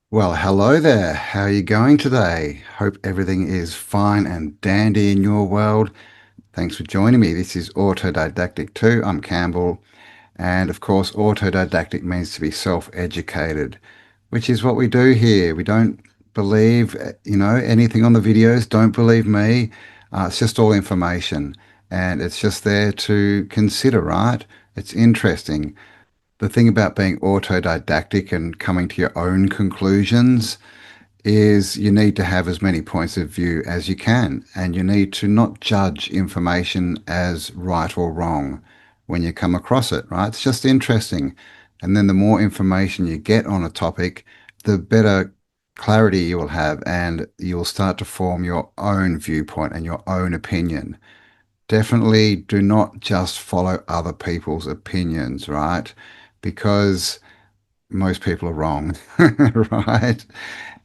Well, hello there. How are you going today? Hope everything is fine and dandy in your world. Thanks for joining me. This is Autodidactic 2. I'm Campbell. And of course, autodidactic means to be self-educated, which is what we do here. We don't believe, anything on the videos. Don't believe me. It's just all information. And it's just there to consider, right? It's interesting. The thing about being autodidactic and coming to your own conclusions is you need to have as many points of view as you can, and you need to not judge information as right or wrong when you come across it, right? It's just interesting. And then the more information you get on a topic, the better clarity you will have, and you'll start to form your own viewpoint and your own opinion. Definitely do not just follow other people's opinions, right? Because most people are wrong, right?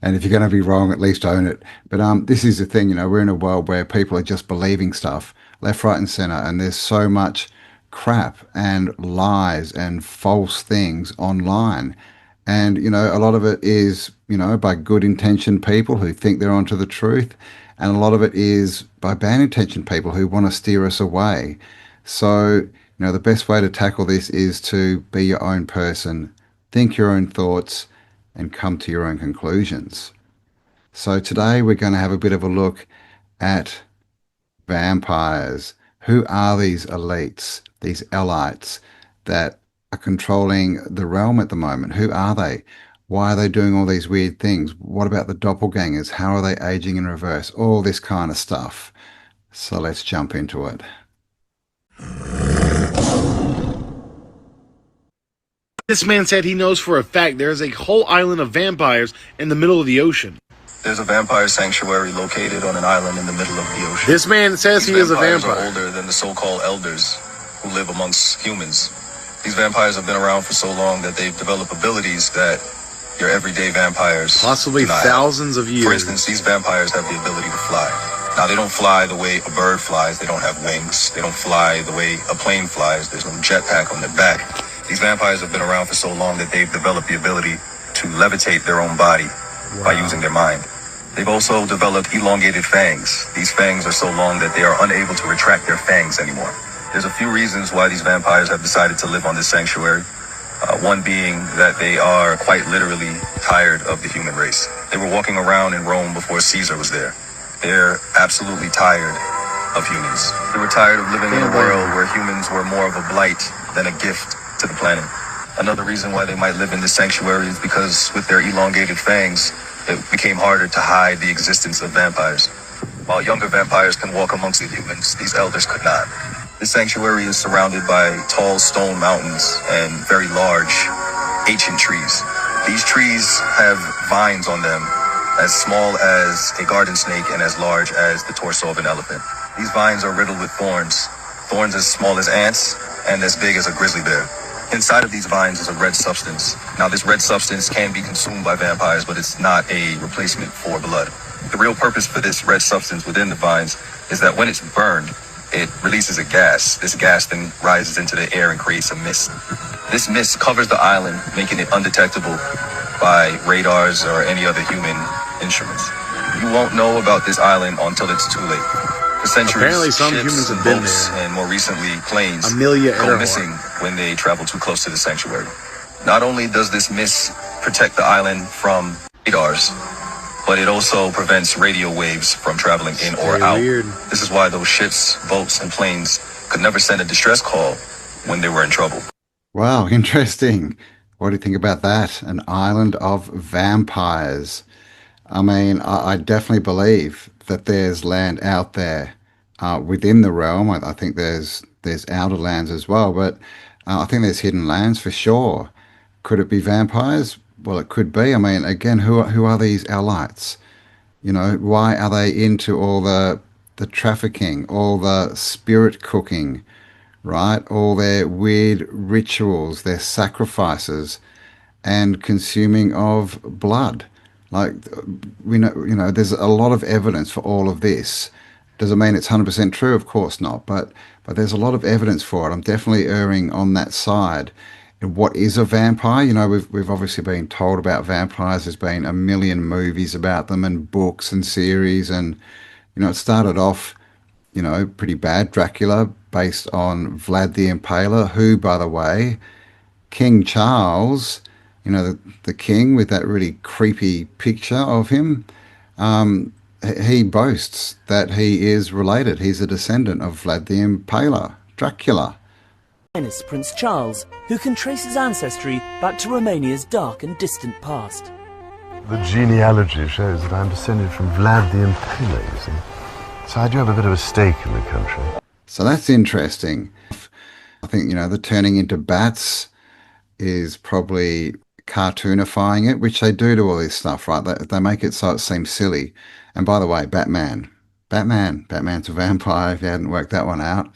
And if you're going to be wrong, at least own it. But this is the thing, we're in a world where people are just believing stuff left, right, and center, and there's so much crap and lies and false things online. And, a lot of it is, by good intentioned people who think they're onto the truth. And a lot of it is by bad intentioned people who want to steer us away. So, the best way to tackle this is to be your own person, think your own thoughts, and come to your own conclusions. So today we're going to have a bit of a look at vampires. Who are these elites, these elites that are controlling the realm at the moment? Who are they? Why are they doing all these weird things? What about the doppelgangers? How are they aging in reverse? All this kind of stuff. So let's jump into it. This man said he knows for a fact there is a whole island of vampires in the middle of the ocean. There's a vampire sanctuary located on an island in the middle of the ocean. This man says he is a Vampires vampire. are older than the so-called elders who live amongst humans. These vampires have been around for so long that they've developed abilities that your everyday vampires Possibly do not have. thousands of years. For instance, these vampires have the ability to fly. Now, they don't fly the way a bird flies. They don't have wings. They don't fly the way a plane flies. There's no jetpack on their back. These vampires have been around for so long that they've developed the ability to levitate their own body by using their mind. They've also developed elongated fangs. These fangs are so long that they are unable to retract their fangs anymore. There's a few reasons why these vampires have decided to live on this sanctuary. One being that they are quite literally tired of the human race. They were walking around in Rome before Caesar was there. They're absolutely tired of humans. They were tired of living in a world where humans were more of a blight than a gift to the planet. Another reason why they might live in this sanctuary is because with their elongated fangs, it became harder to hide the existence of vampires. While younger vampires can walk amongst the humans, these elders could not. This sanctuary is surrounded by tall stone mountains and very large, ancient trees. These trees have vines on them as small as a garden snake and as large as the torso of an elephant. These vines are riddled with thorns, thorns as small as ants and as big as a grizzly bear. Inside of these vines is a red substance. Now, this red substance can be consumed by vampires, but it's not a replacement for blood. The real purpose for this red substance within the vines is that when it's burned, it releases a gas. This gas then rises into the air and creates a mist. This mist covers the island, making it undetectable by radars or any other human instruments. You won't know about this island until it's too late. For centuries, Apparently some ships humans have and been boats, there. and more recently planes Amelia go Earhart. missing when they travel too close to the sanctuary. Not only does this mist protect the island from radars, but it also prevents radio waves from traveling in or Very out. weird. This is why those ships, boats, and planes could never send a distress call when they were in trouble. Wow, interesting. What do you think about that? An island of vampires. I mean, I definitely believe that there's land out there within the realm. I think there's outer lands as well, but I think there's hidden lands for sure. Could it be vampires? Well, it could be. I mean, again, who are these allies? Why are they into all the trafficking, all the spirit cooking, right? All their weird rituals, their sacrifices, and consuming of blood. Like we know, there's a lot of evidence for all of this. Does it mean it's 100% true? Of course not. But there's a lot of evidence for it. I'm definitely erring on that side. what is a vampire? You know, we've obviously been told about vampires. There's been a million movies about them and books and series, and it started off, pretty bad. Dracula, based on Vlad the Impaler, who, by the way, King Charles, the king with that really creepy picture of him, he boasts that he is related. He's a descendant of Vlad the Impaler, Dracula. Prince Charles, who can trace his ancestry back to Romania's dark and distant past. The genealogy shows that I'm descended from Vlad the Impaler, you see. So I do have a bit of a stake in the country. So that's interesting. I think, the turning into bats is probably cartoonifying it, which they do to all this stuff, right? They make it so it seems silly. And by the way, Batman's a vampire, if you hadn't worked that one out.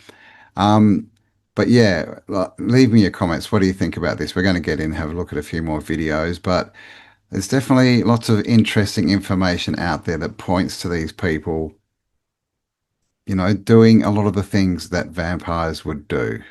But yeah, leave me your comments. What do you think about this? We're going to get in and have a look at a few more videos, but there's definitely lots of interesting information out there that points to these people, doing a lot of the things that vampires would do.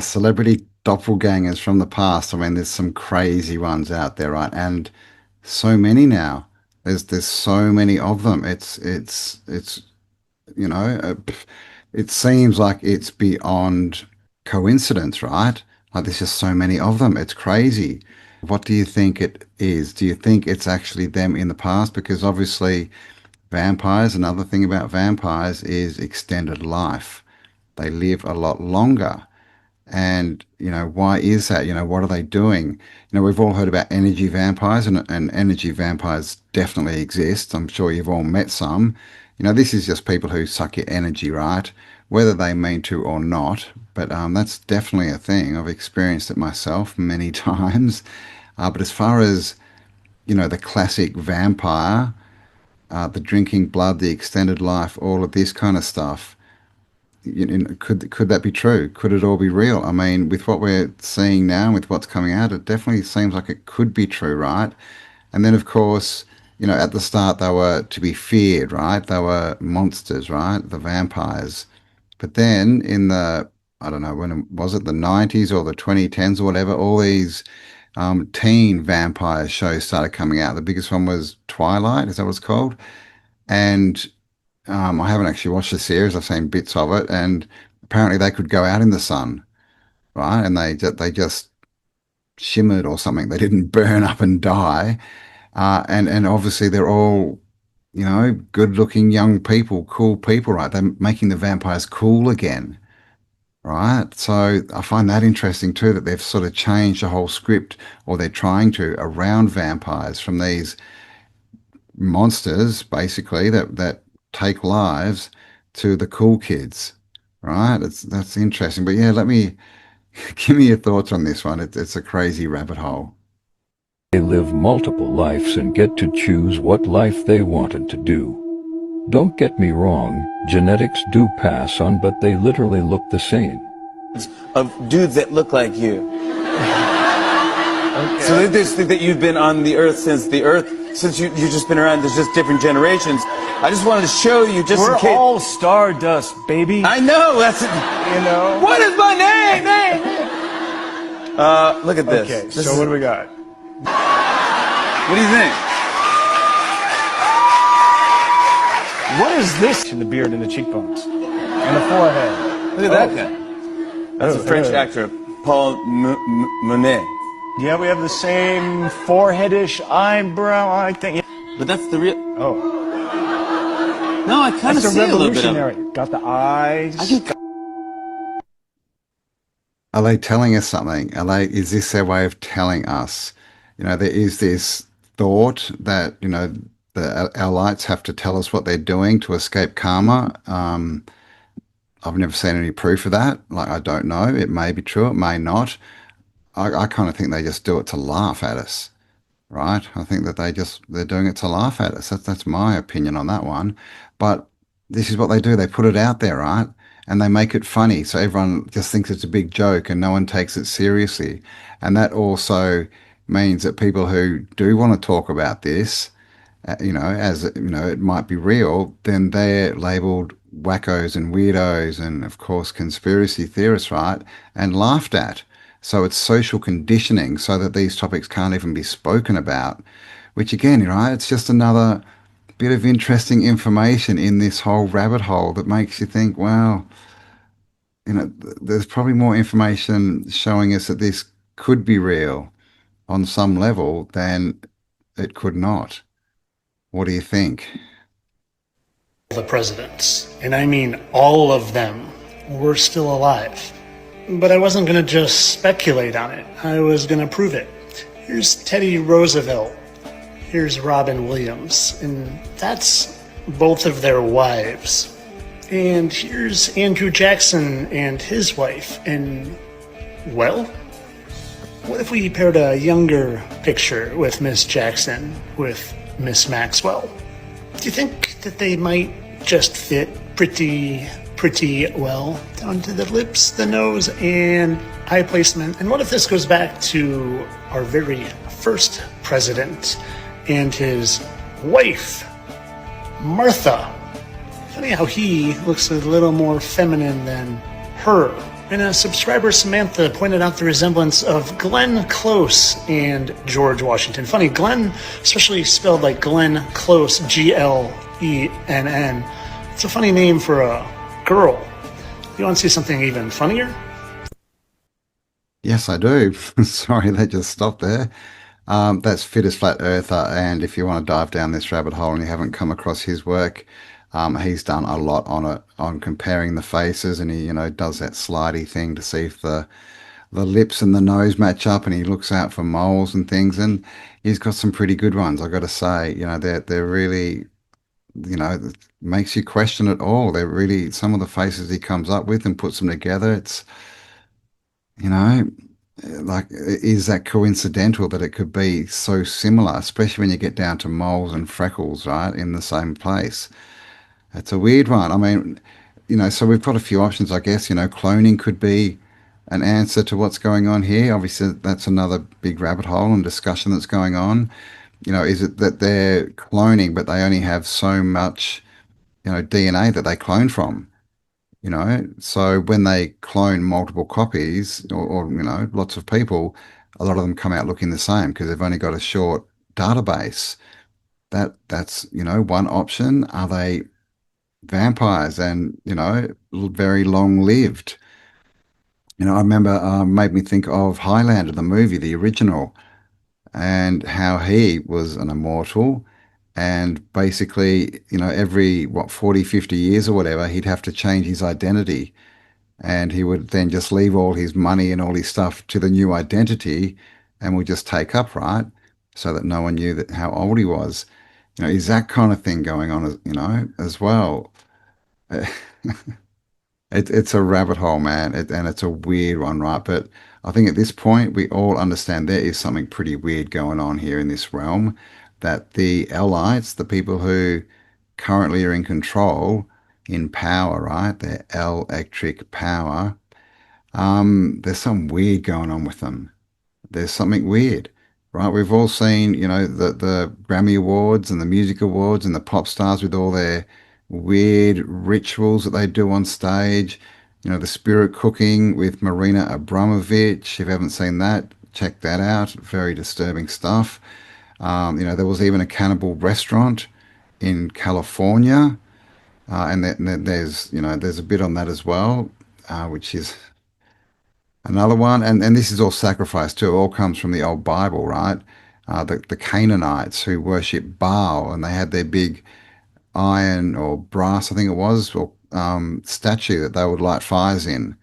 Celebrity doppelgangers from the past. I mean, there's some crazy ones out there, right? And so many now. There's so many of them. You know, it seems like it's beyond coincidence, right? Like there's just so many of them. It's crazy. What do you think it is? Do you think it's actually them in the past? Because obviously, vampires, another thing about vampires is extended life. They live a lot longer. And, why is that? What are they doing? We've all heard about energy vampires, and energy vampires definitely exist. I'm sure you've all met some. This is just people who suck your energy, right? Whether they mean to or not. But that's definitely a thing. I've experienced it myself many times. But as far as, the classic vampire, the drinking blood, the extended life, all of this kind of stuff, could that be true? Could it all be real? I mean, with what we're seeing now, with what's coming out, it definitely seems like it could be true, right? And then, of course, at the start they were to be feared, right? They were monsters, right? The vampires. But then in the, I don't know, was it the 90s or the 2010s or whatever, all these teen vampire shows started coming out. The biggest one was Twilight, is that what it's called? And I haven't actually watched the series. I've seen bits of it, and apparently they could go out in the sun, right? And they just shimmered or something. They didn't burn up and die. And obviously they're all, good-looking young people, cool people, right? They're making the vampires cool again, right? So I find that interesting too, that they've sort of changed the whole script, or they're trying to, around vampires, from these monsters, basically, that take lives, to the cool kids, right? That's interesting. But yeah, give me your thoughts on this one. It's a crazy rabbit hole. They live multiple lives and get to choose what life they wanted to do. Don't get me wrong, genetics do pass on, but they literally look the same. Of dudes that look like you. So they just think that you've been on the Earth since you've just been around. There's just different generations. I just wanted to show you, just We're in case. all stardust, baby. I know. That's it. You know. What is my name? Look at this. Okay. This So is- what do we got? What do you think? What is this? In the beard and the cheekbones and the forehead. Look at that guy. That's a French actor, Paul Monet. Yeah, we have the same foreheadish eyebrow. I think. But that's the real. Oh, No, I kind of that's see a a little bit of. revolutionary. Got the eyes. I think. Are they telling us something? Is this their way of telling us? There is this thought that, our lights have to tell us what they're doing to escape karma. I've never seen any proof of that. Like, I don't know. It may be true. It may not. I kind of think they just do it to laugh at us, right? I think that they're doing it to laugh at us. That's my opinion on that one. But this is what they do. They put it out there, right? And they make it funny. So everyone just thinks it's a big joke and no one takes it seriously. And that also means that people who do want to talk about this, as it might be real, then they're labeled wackos and weirdos and, of course, conspiracy theorists, right? And laughed at. So it's social conditioning so that these topics can't even be spoken about, which again, right, it's just another bit of interesting information in this whole rabbit hole that makes you think, well, there's probably more information showing us that this could be real on some level than it could not. What do you think? The presidents, and I mean all of them, were still alive. But I wasn't going to just speculate on it. I was going to prove it. Here's Teddy Roosevelt. Here's Robin Williams. And that's both of their wives. And here's Andrew Jackson and his wife. And, well, what if we paired a younger picture with Miss Jackson with Miss Maxwell? Do you think that they might just fit pretty well down to the lips, the nose, and eye placement? And what if this goes back to our very first president and his wife, Martha? Funny how he looks a little more feminine than her. And a subscriber, Samantha, pointed out the resemblance of Glenn Close and George Washington. Funny, Glenn, especially spelled like Glenn Close, Glenn. It's a funny name for a girl. You want to see something even funnier? Yes, I do. Sorry, that just stopped there. That's Fit as Flat Earther, and if you want to dive down this rabbit hole and you haven't come across his work, he's done a lot on it, on comparing the faces, and he, does that slidey thing to see if the lips and the nose match up, and he looks out for moles and things, and he's got some pretty good ones, I got to say. They're really, it makes you question it all. They're really, some of the faces he comes up with and puts them together, it's, like, is that coincidental that it could be so similar, especially when you get down to moles and freckles, right, in the same place? It's a weird one. I mean, so we've got a few options, I guess. Cloning could be an answer to what's going on here. Obviously, that's another big rabbit hole and discussion that's going on. Is it that they're cloning, but they only have so much, DNA that they clone from? So when they clone multiple copies or lots of people, a lot of them come out looking the same because they've only got a short database. That's one option. Are they vampires and, very long lived? I remember, made me think of Highlander, the movie, the original, and how he was an immortal. And basically, every 40, 50 years or whatever, he'd have to change his identity. And he would then just leave all his money and all his stuff to the new identity and would just take up, right? So that no one knew how old he was. Is that kind of thing going on, as well? It's a rabbit hole, man, and it's a weird one, right? But I think at this point, we all understand there is something pretty weird going on here in this realm, that the elites, the people who currently are in control, in power, right? They're electric power. There's some weird going on with them. there's something weird, right? We've all seen, the Grammy Awards and the music awards and the pop stars with all their weird rituals that they do on stage. The spirit cooking with Marina Abramovich. If you haven't seen that, check that out. Very disturbing stuff. There was even a cannibal restaurant in California, and there's a bit on that as well, which is another one. And this is all sacrifice too. It all comes from the old Bible, right? The Canaanites who worship Baal, and they had their big iron or brass, I think it was, or statue that they would light fires in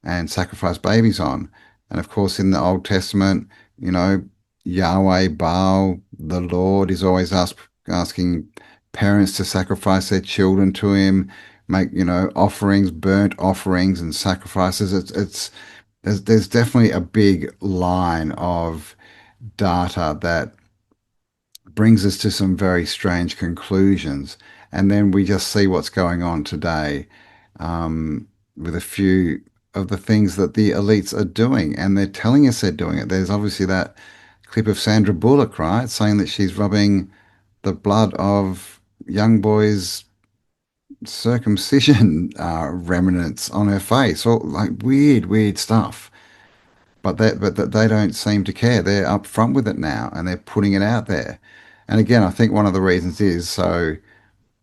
and sacrifice babies on. And of course, in the Old Testament, you know, Yahweh, Baal, the Lord is always asking parents to sacrifice their children to him, make, offerings, burnt offerings and sacrifices. There's definitely a big line of data that brings us to some very strange conclusions. And then we just see what's going on today, with a few of the things that the elites are doing, and they're telling us they're doing it. There's obviously that clip of Sandra Bullock, right, saying that she's rubbing the blood of young boys' circumcision remnants on her face, all like weird, weird stuff. But they don't seem to care. They're up front with it now, and they're putting it out there. And again, I think one of the reasons is so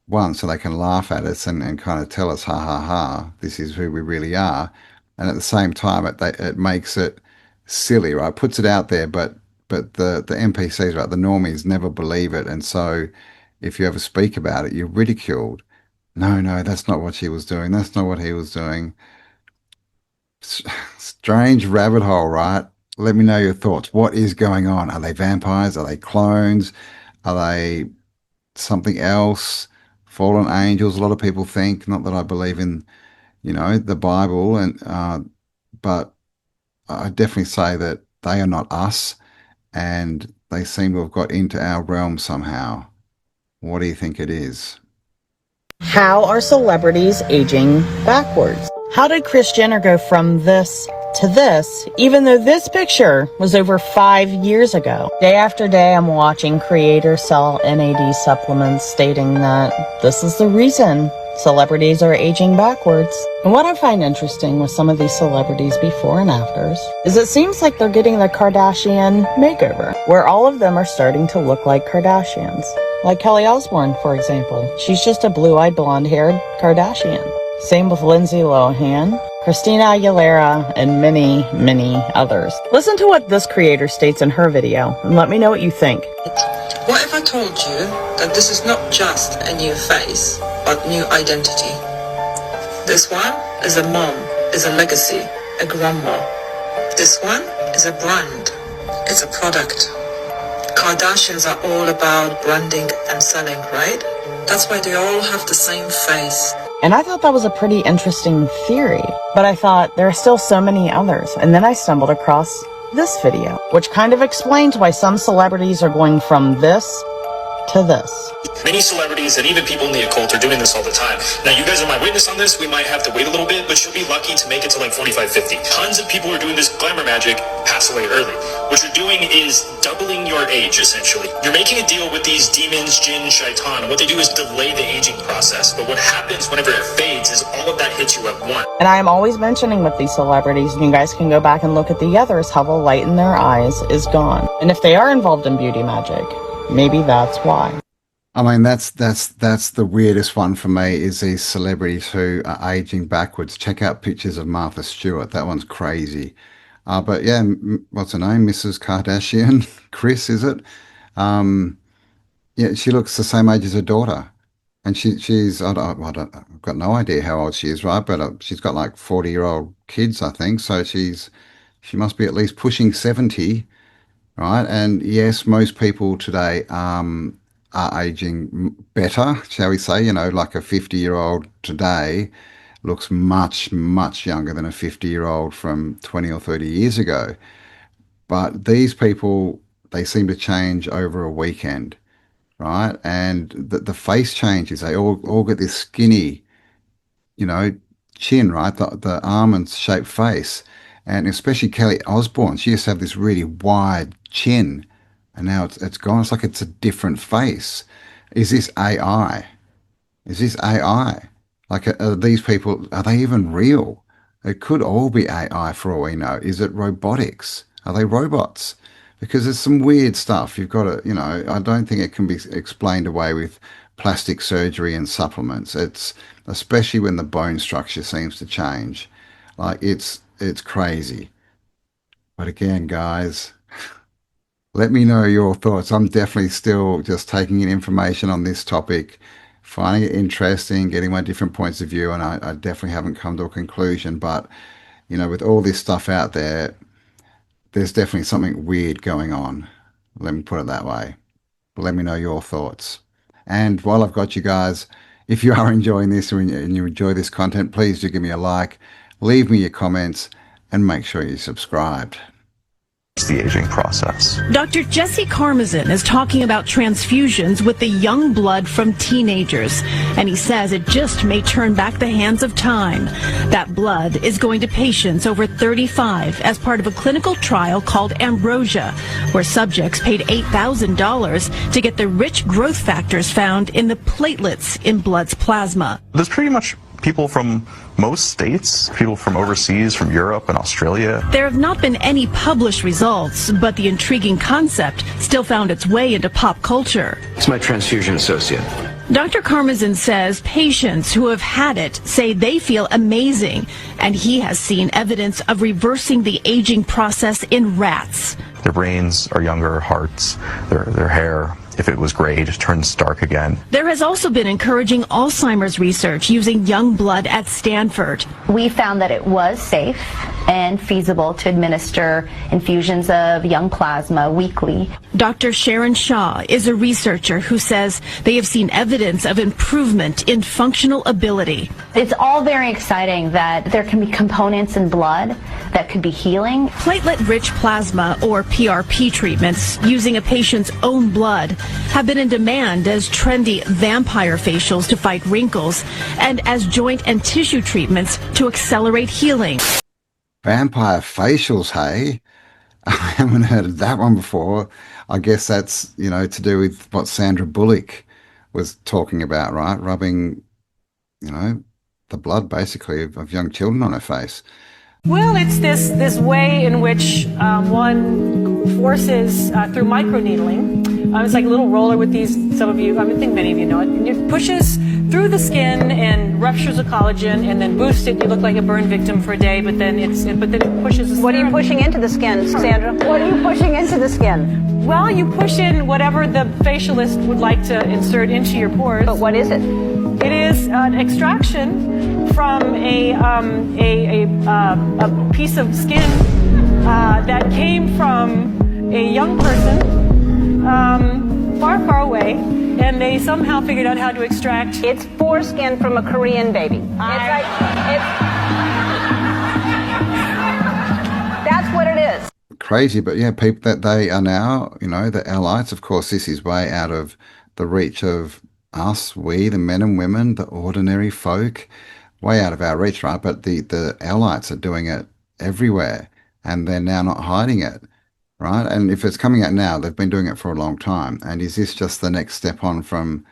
they can laugh at us and kind of tell us, ha ha ha, this is who we really are. And at the same time, it makes it silly, right? Puts it out there, but the NPCs, right, the normies never believe it. And so if you ever speak about it, you're ridiculed. No, no, that's not what she was doing. That's not what he was doing. Strange rabbit hole, right? Let me know your thoughts. What is going on? Are they vampires? Are they clones? Are they something else? Fallen angels? A lot of people think, not that I believe in, the Bible, but I definitely say that they are not us, and they seem to have got into our realm somehow. What do you think it is? How are celebrities aging backwards? How did Kris Jenner go from this to this, even though this picture was over 5 years ago? Day after day, I'm watching creators sell NAD supplements stating that this is the reason celebrities are aging backwards. And what I find interesting with some of these celebrities before and afters is it seems like they're getting the Kardashian makeover, where all of them are starting to look like Kardashians. Like Kelly Osbourne, for example. She's just a blue-eyed, blonde-haired Kardashian. Same with Lindsay Lohan, Christina Aguilera, and many, many others. Listen to what this creator states in her video, and let me know what you think. What if I told you that this is not just a new face, but new identity? This one is a mom, is a legacy, a grandma. This one is a brand, it's a product. Kardashians are all about branding and selling, right? That's why they all have the same face. And I thought that was a pretty interesting theory, but I thought there are still so many others. And then I stumbled across this video, which kind of explains why some celebrities are going from this to this. Many celebrities and even people in the occult are doing this all the time. Now, you guys are my witness on this. We might have to wait a little bit, but you'll be lucky to make it to like 45, 50. Tons of people who are doing this glamour magic pass away early. What you're doing is doubling your age, essentially. You're making a deal with these demons, jinn, shaitan, and what they do is delay the aging process. But what happens whenever it fades is all of that hits you at once. And I am always mentioning with these celebrities, and you guys can go back and look at the others, how the light in their eyes is gone. And if they are involved in beauty magic, maybe that's why. I mean, that's the weirdest one for me, is these celebrities who are aging backwards. Check out pictures of Martha Stewart. That one's crazy. But yeah, what's her name? Mrs. Kardashian, Kris, is it? Yeah, she looks the same age as her daughter, and she's I've got no idea how old she is, right? But she's got like 40-year-old kids, I think. So she must be at least pushing 70, right? And yes, most people today are aging better, shall we say. Like a 50-year-old today looks much, much younger than a 50-year-old from 20 or 30 years ago. But these people, they seem to change over a weekend, right? And the face changes. They all get this skinny, chin, right? The almond-shaped face. And especially Kelly Osbourne, she used to have this really wide chin, and now it's gone. It's like it's a different face. Is this AI? Is this AI? Like, are these people, are they even real? It could all be AI for all we know. Is it robotics? Are they robots? Because there's some weird stuff. You've got to, I don't think it can be explained away with plastic surgery and supplements. It's especially when the bone structure seems to change. Like it's crazy. But again, guys, let me know your thoughts. I'm definitely still just taking in information on this topic, finding it interesting, getting my different points of view, and I definitely haven't come to a conclusion. But, with all this stuff out there, there's definitely something weird going on. Let me put it that way. Let me know your thoughts. And while I've got you guys, if you are enjoying this and you enjoy this content, please do give me a like, leave me your comments, and make sure you're subscribed. It's the aging process. Dr. Jesse Karmazin is talking about transfusions with the young blood from teenagers, and he says it just may turn back the hands of time. That blood is going to patients over 35 as part of a clinical trial called Ambrosia, where subjects paid $8,000 to get the rich growth factors found in the platelets in blood's plasma. There's pretty much people from most states, people from overseas, from Europe and Australia. There have not been any published results, but the intriguing concept still found its way into pop culture. It's my transfusion associate. Dr. Karmazin says patients who have had it say they feel amazing, and he has seen evidence of reversing the aging process in rats. Their brains are younger, hearts, their hair, if it was gray, just turns dark again. There has also been encouraging Alzheimer's research using young blood at Stanford. We found that it was safe and feasible to administer infusions of young plasma weekly. Dr. Sharon Shaw is a researcher who says they have seen evidence of improvement in functional ability. It's all very exciting that there can be components in blood that could be healing. Platelet-rich plasma, or PRP treatments, using a patient's own blood, have been in demand as trendy vampire facials to fight wrinkles and as joint and tissue treatments to accelerate healing. Vampire facials, hey? I haven't heard of that one before. I guess that's, to do with what Sandra Bullock was talking about, right? Rubbing, the blood, basically, of young children on her face. Well, it's this way in which one forces through microneedling. It's like a little roller with these, some of you, I think many of you know it. And it pushes through the skin and ruptures the collagen and then boosts it. You look like a burn victim for a day, but then it pushes. What are you pushing into the skin, Sandra? What are you pushing into the skin? Well, you push in whatever the facialist would like to insert into your pores. But what is it? It is an extraction from a piece of skin that came from a young person far, far away, and they somehow figured out how to extract. It's foreskin from a Korean baby. That's what it is. Crazy, but yeah, people that they are now, the allies. Of course, this is way out of the reach of us, we, the men and women, the ordinary folk, way out of our reach, right? But the allies are doing it everywhere, and they're now not hiding it. Right? And if it's coming out now, they've been doing it for a long time. And is this just the next step on from,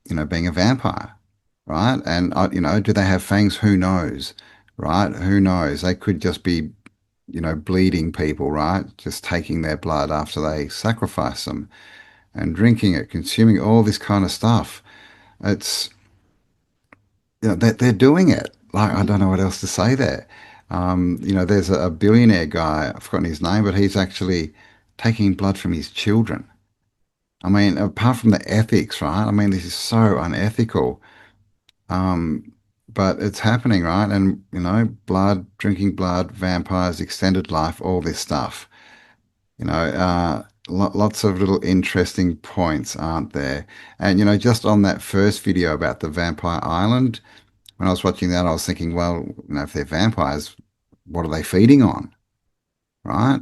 being a vampire? Right? And, do they have fangs? Who knows? Right? Who knows? They could just be, bleeding people, right? Just taking their blood after they sacrifice them and drinking it, consuming all this kind of stuff. It's, they're doing it. Like, I don't know what else to say there. There's a billionaire guy, I've forgotten his name, but he's actually taking blood from his children. I mean, apart from the ethics, right? I mean, this is so unethical. But it's happening, right? And, blood, drinking blood, vampires, extended life, all this stuff. Lots of little interesting points, aren't there? And, just on that first video about the vampire island, when I was watching that, I was thinking, well, if they're vampires, what are they feeding on? Right?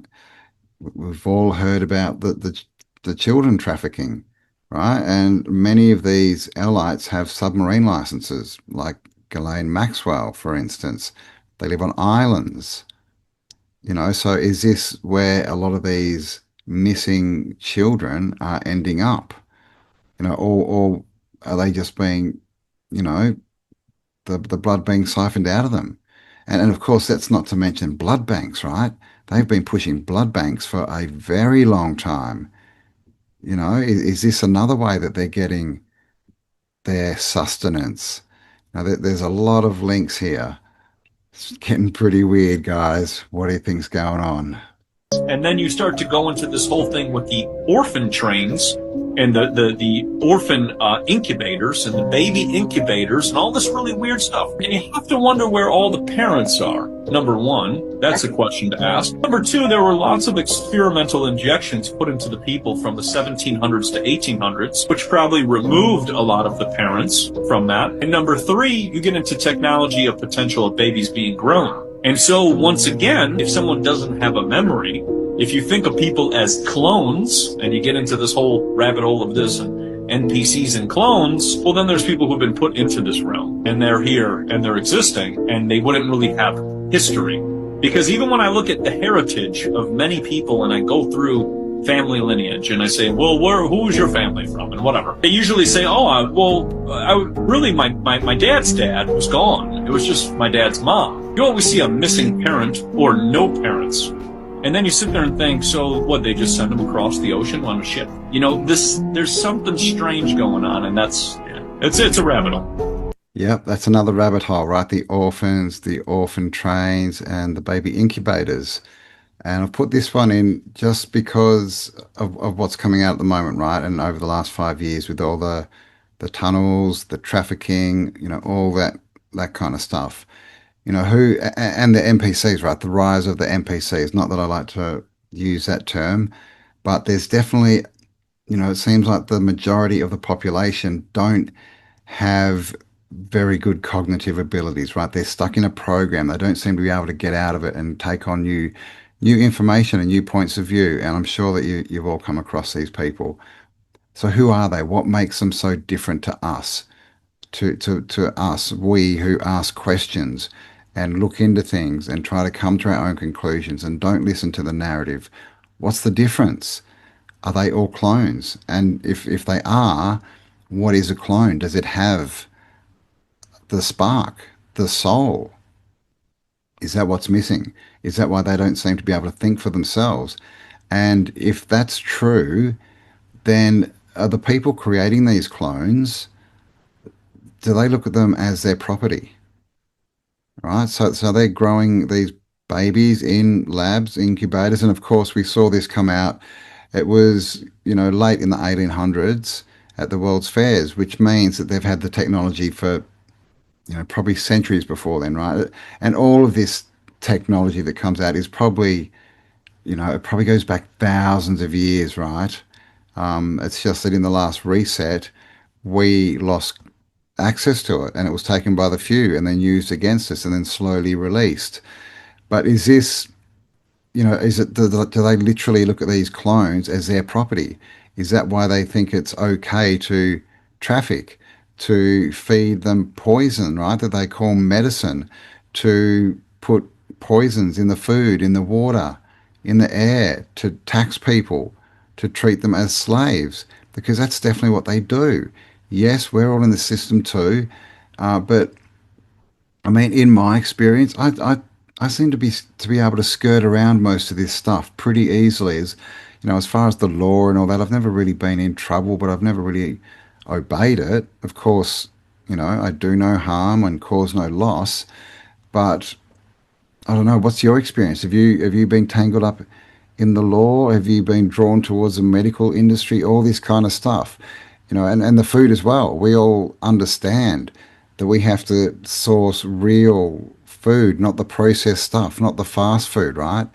We've all heard about the children trafficking, right? And many of these elites have submarine licenses, like Ghislaine Maxwell, for instance. They live on islands, So is this where a lot of these missing children are ending up? Or are they just being, you know, the blood being siphoned out of them? And of course, that's not to mention blood banks, right? They've been pushing blood banks for a very long time. Is this another way that they're getting their sustenance? Now, there's a lot of links here. It's getting pretty weird, guys. What do you think's going on? And then you start to go into this whole thing with the orphan trains and the orphan incubators and the baby incubators and all this really weird stuff. And you have to wonder where all the parents are. Number one, that's a question to ask. Number two, there were lots of experimental injections put into the people from the 1700s to 1800s, which probably removed a lot of the parents from that. And number three, you get into technology of potential of babies being grown. And so once again, if someone doesn't have a memory, if you think of people as clones, and you get into this whole rabbit hole of this and NPCs and clones, well then there's people who've been put into this realm, and they're here, and they're existing, and they wouldn't really have history. Because even when I look at the heritage of many people, and I go through family lineage, and I say, well, who's your family from, and whatever, they usually say, really my dad's dad was gone. It was just my dad's mom. You always see a missing parent or no parents. And then you sit there and think, so what, they just send them across the ocean on a ship? There's something strange going on, and it's a rabbit hole. Yep, that's another rabbit hole, right? The orphans, the orphan trains, and the baby incubators. And I've put this one in just because of what's coming out at the moment, right? And over the last 5 years with all the tunnels, the trafficking, all that kind of stuff. And the NPCs, right? The rise of the NPCs. Not that I like to use that term, but there's definitely, it seems like the majority of the population don't have very good cognitive abilities, right? They're stuck in a program. They don't seem to be able to get out of it and take on new information and new points of view. And I'm sure that you've all come across these people. So who are they? What makes them so different to us? To us, we who ask questions and look into things and try to come to our own conclusions and don't listen to the narrative. What's the difference? Are they all clones? And if they are, what is a clone? Does it have the spark, the soul? Is that what's missing? Is that why they don't seem to be able to think for themselves? And if that's true, then are the people creating these clones, do they look at them as their property? Right? So they're growing these babies in labs, incubators, and of course we saw this come out. It was, late in the 1800s at the World's Fairs, which means that they've had the technology for, probably centuries before then, right? And all of this technology that comes out is probably, it probably goes back thousands of years, right? It's just that in the last reset, we lost access to it and it was taken by the few and then used against us and then slowly released. But is this, do they literally look at these clones as their property? Is that why they think it's okay to traffic, to feed them poison, right, that they call medicine, to put poisons in the food, in the water, in the air, to tax people, to treat them as slaves? Because that's definitely what they do. Yes, we're all in the system too, but I mean, in my experience, I seem to be able to skirt around most of this stuff pretty easily. As far as the law and all that, I've never really been in trouble, but I've never really obeyed it. Of course, I do no harm and cause no loss, but I don't know. What's your experience? Have you been tangled up in the law? Have you been drawn towards the medical industry? All this kind of stuff. And the food as well. We all understand that we have to source real food, not the processed stuff, not the fast food, right?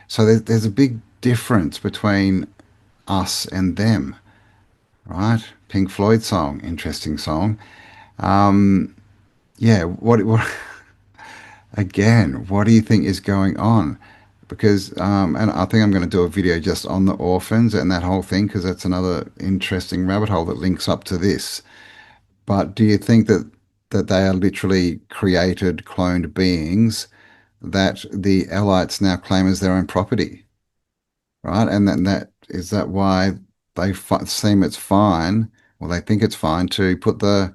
So there's a big difference between us and them, right? Pink Floyd song, interesting song. Yeah, what again, what do you think is going on? Because, and I think I'm going to do a video just on the orphans and that whole thing, because that's another interesting rabbit hole that links up to this. But do you think that they are literally created, cloned beings that the elites now claim as their own property, right? And then is that why they seem it's fine, or they think it's fine to put the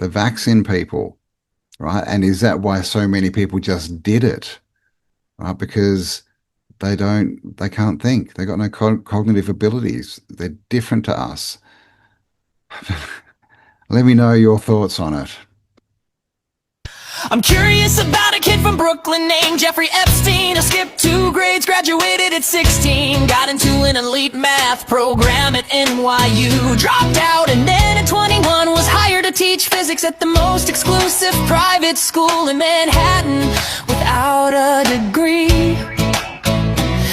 vaccine people, right? And is that why so many people just did it, right? Because they can't think. They got no cognitive abilities. They're different to us. Let me know your thoughts on it. I'm curious about a kid from Brooklyn named Jeffrey Epstein, who skipped 2 grades, graduated at 16, got into an elite math program at NYU, dropped out, and then at 21 was hired to teach physics at the most exclusive private school in Manhattan without a degree.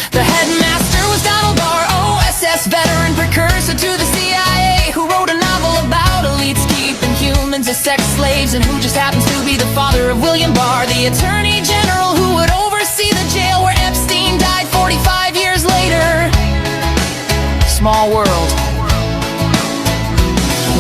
The headmaster was Donald Barr, OSS veteran, precursor to the CIA, who wrote a novel about elites keeping humans as sex slaves, and who just happens to be the father of William Barr, the attorney general who would oversee the jail where Epstein died 45 years later. Small world.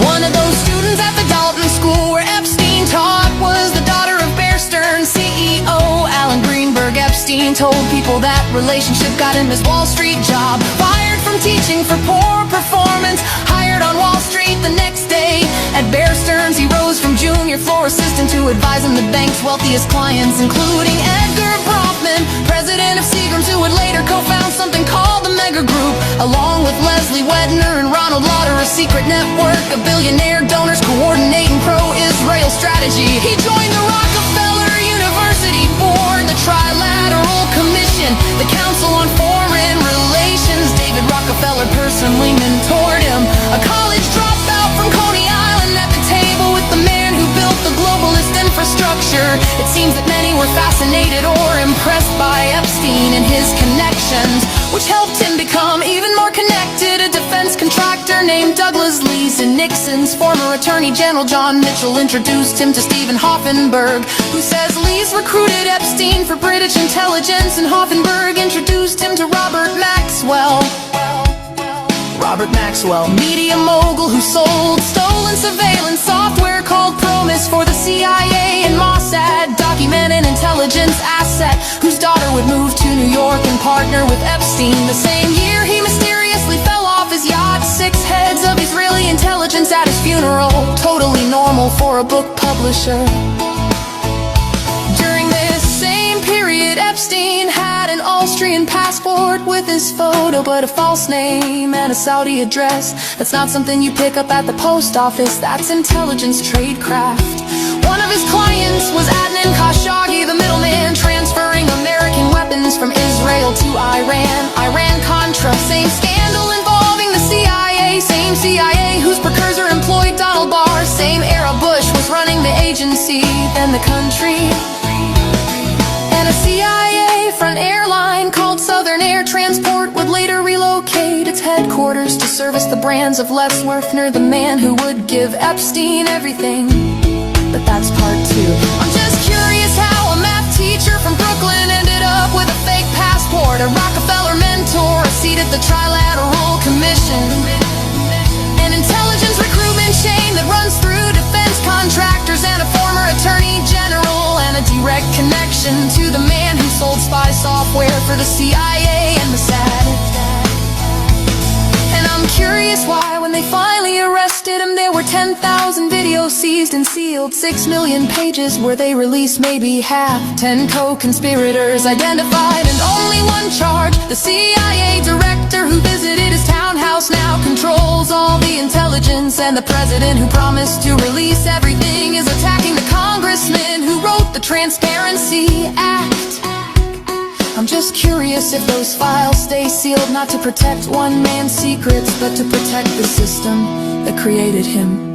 One of those students at the Dalton School where Epstein taught was the daughter of Bear Stearns CEO Alan Greenberg. Epstein told people that relationship got him his Wall Street job. Fired from teaching for poor performance, hired on Wall Street the next day. At Bear Stearns he rose from junior floor assistant to advising the bank's wealthiest clients, including Edgar Bronfman, president of Seagram's, who would later co-found something called the Mega Group, along with Leslie Wedner and Ronald Lauder, a secret network of billionaire donors coordinating pro-Israel strategy. He joined the Rockefeller University Board, the Trilateral Commission, the Council on Foreign Relations. David Rockefeller personally mentored him, a college dropout from Coney Island, at the table with the man who built the globalist infrastructure. It seems that many were fascinated or impressed by Epstein and his connections, which helped him become even more connected. A defense contractor named Douglas Lee's, and Nixon's former Attorney General John Mitchell introduced him to Stephen Hoffenberg, who says Lee's recruited Epstein for British intelligence, and Hoffenberg introduced him to Robert Maxwell. Robert Maxwell, media mogul who sold stolen surveillance software called Promise for the CIA and Mossad, document an intelligence asset whose daughter would move to New York and partner with Epstein. The same year he mysteriously fell off his yacht, 6 heads of Israeli intelligence at his funeral, totally normal for a book publisher. During this same period, Epstein had an Austrian passport with his photo, but a false name and a Saudi address. That's not something you pick up at the post office, that's intelligence tradecraft. One of his clients was Adnan Khashoggi, the middleman, transferring American weapons from Israel to Iran. Iran-Contra, same scandal involving the CIA, same CIA whose precursor employed Donald Barr, same era Bush was running the agency, then the country. And a CIA front airline called Southern Air Transport would later relocate its headquarters to service the brands of Les Werfner, the man who would give Epstein everything. But that's part 2. I'm just curious how a math teacher from Brooklyn ended up with a fake passport, a Rockefeller mentor, a seat at the Trilateral Commission, an intelligence recruitment chain that runs through defense contractors, and a former attorney general, and a direct connection to the man who sold spy software for the CIA and Mossad. And I'm curious why, when they finally arrested him, there were 10,000 videos seized and sealed, 6 million pages where they released maybe half, 10 co-conspirators identified, and only one charge. The CIA director who visited his townhouse now controls all the intelligence, and the president who promised to release everything is attacking the congressman who wrote the Transparency Act. I'm just curious if those files stay sealed, not to protect one man's secrets, but to protect the system that created him.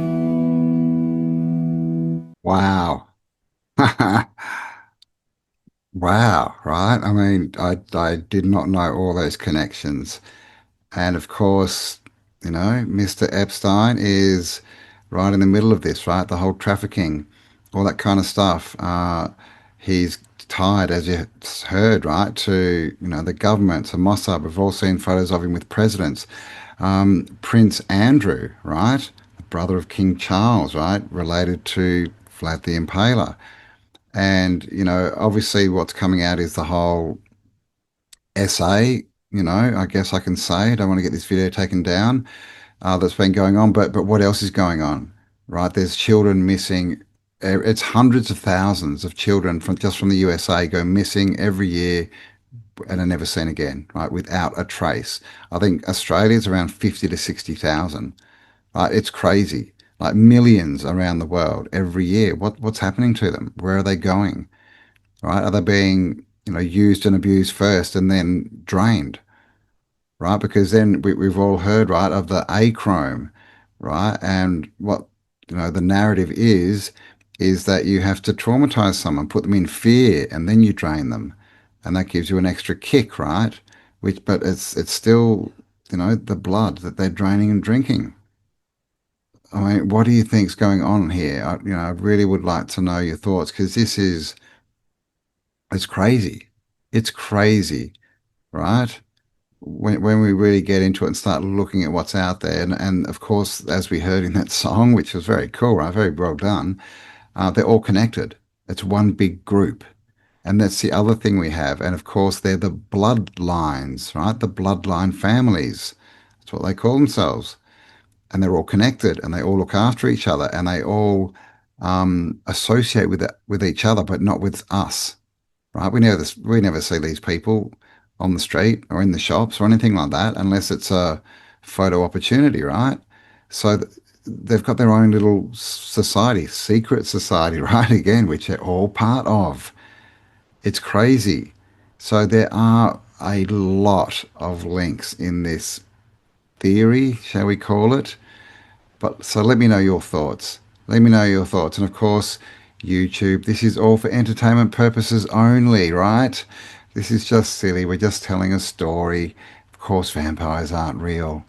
Wow. Wow, right? I mean, I did not know all those connections. And of course, Mr. Epstein is right in the middle of this, right? The whole trafficking, all that kind of stuff. He's tied, as you heard, right, to the government, to Mossad. We've all seen photos of him with presidents. Prince Andrew, right, the brother of King Charles, right, related to Vlad the Impaler. And, obviously what's coming out is the whole essay, I guess I can say. I don't want to get this video taken down, that's been going on. But what else is going on, right? There's children missing. It's hundreds of thousands of children from the USA go missing every year and are never seen again, right? Without a trace. I think Australia's around 50 to 60,000, right? It's crazy. Like millions around the world every year. What's happening to them? Where are they going? Right? Are they being, used and abused first and then drained? Right? Because then we've all heard, right, of the achrome, right? And what, the narrative is that you have to traumatize someone, put them in fear, and then you drain them. And that gives you an extra kick, right? But it's still, the blood that they're draining and drinking. I mean, what do you think's going on here? I really would like to know your thoughts, because it's crazy. It's crazy, right? When we really get into it and start looking at what's out there, and of course, as we heard in that song, which was very cool, right? Very well done. They're all connected. It's one big group. And that's the other thing we have. And of course, they're the bloodlines, right? The bloodline families. That's what they call themselves. And they're all connected, and they all look after each other, and they all associate with each other, but not with us, right? We never see these people on the street or in the shops or anything like that, unless it's a photo opportunity, right? So they've got their own little society, secret society, right? Again, which they're all part of. It's crazy. So there are a lot of links in this theory, shall we call it? But so let me know your thoughts. Let me know your thoughts. And of course, YouTube, this is all for entertainment purposes only, right? This is just silly. We're just telling a story. Of course, vampires aren't real.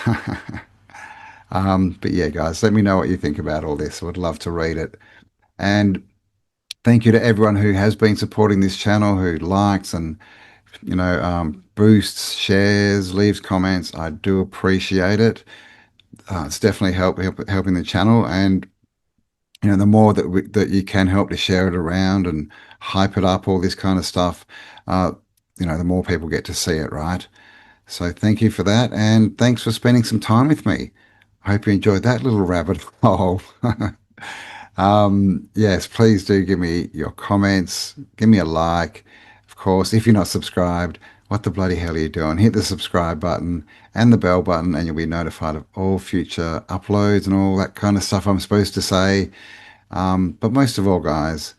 But yeah, guys, let me know what you think about all this. I would love to read it. And thank you to everyone who has been supporting this channel, who likes and, boosts, shares, leaves comments. I do appreciate it. It's definitely helping the channel. And, the more that you can help to share it around and hype it up, all this kind of stuff, the more people get to see it, right? So thank you for that. And thanks for spending some time with me. I hope you enjoyed that little rabbit hole. Yes, please do give me your comments. Give me a like. Of course, if you're not subscribed, what the bloody hell are you doing? Hit the subscribe button and the bell button, and you'll be notified of all future uploads and all that kind of stuff I'm supposed to say. But most of all, guys,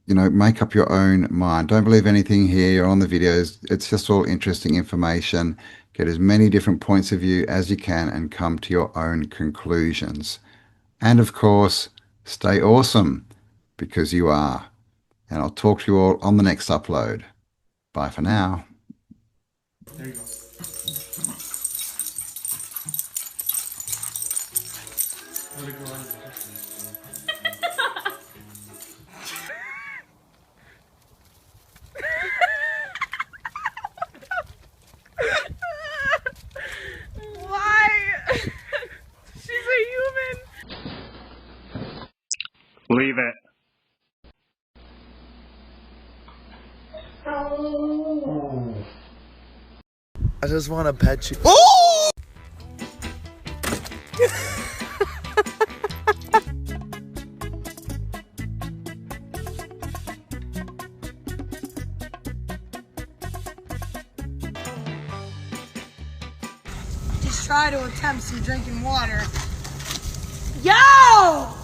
make up your own mind. Don't believe anything here on the videos. It's just all interesting information. Get as many different points of view as you can and come to your own conclusions. And of course, stay awesome, because you are. And I'll talk to you all on the next upload. Bye for now. There you go. Why? She's a human. Leave it. I just want to pet you. Oh! Just try to attempt some drinking water. Yo!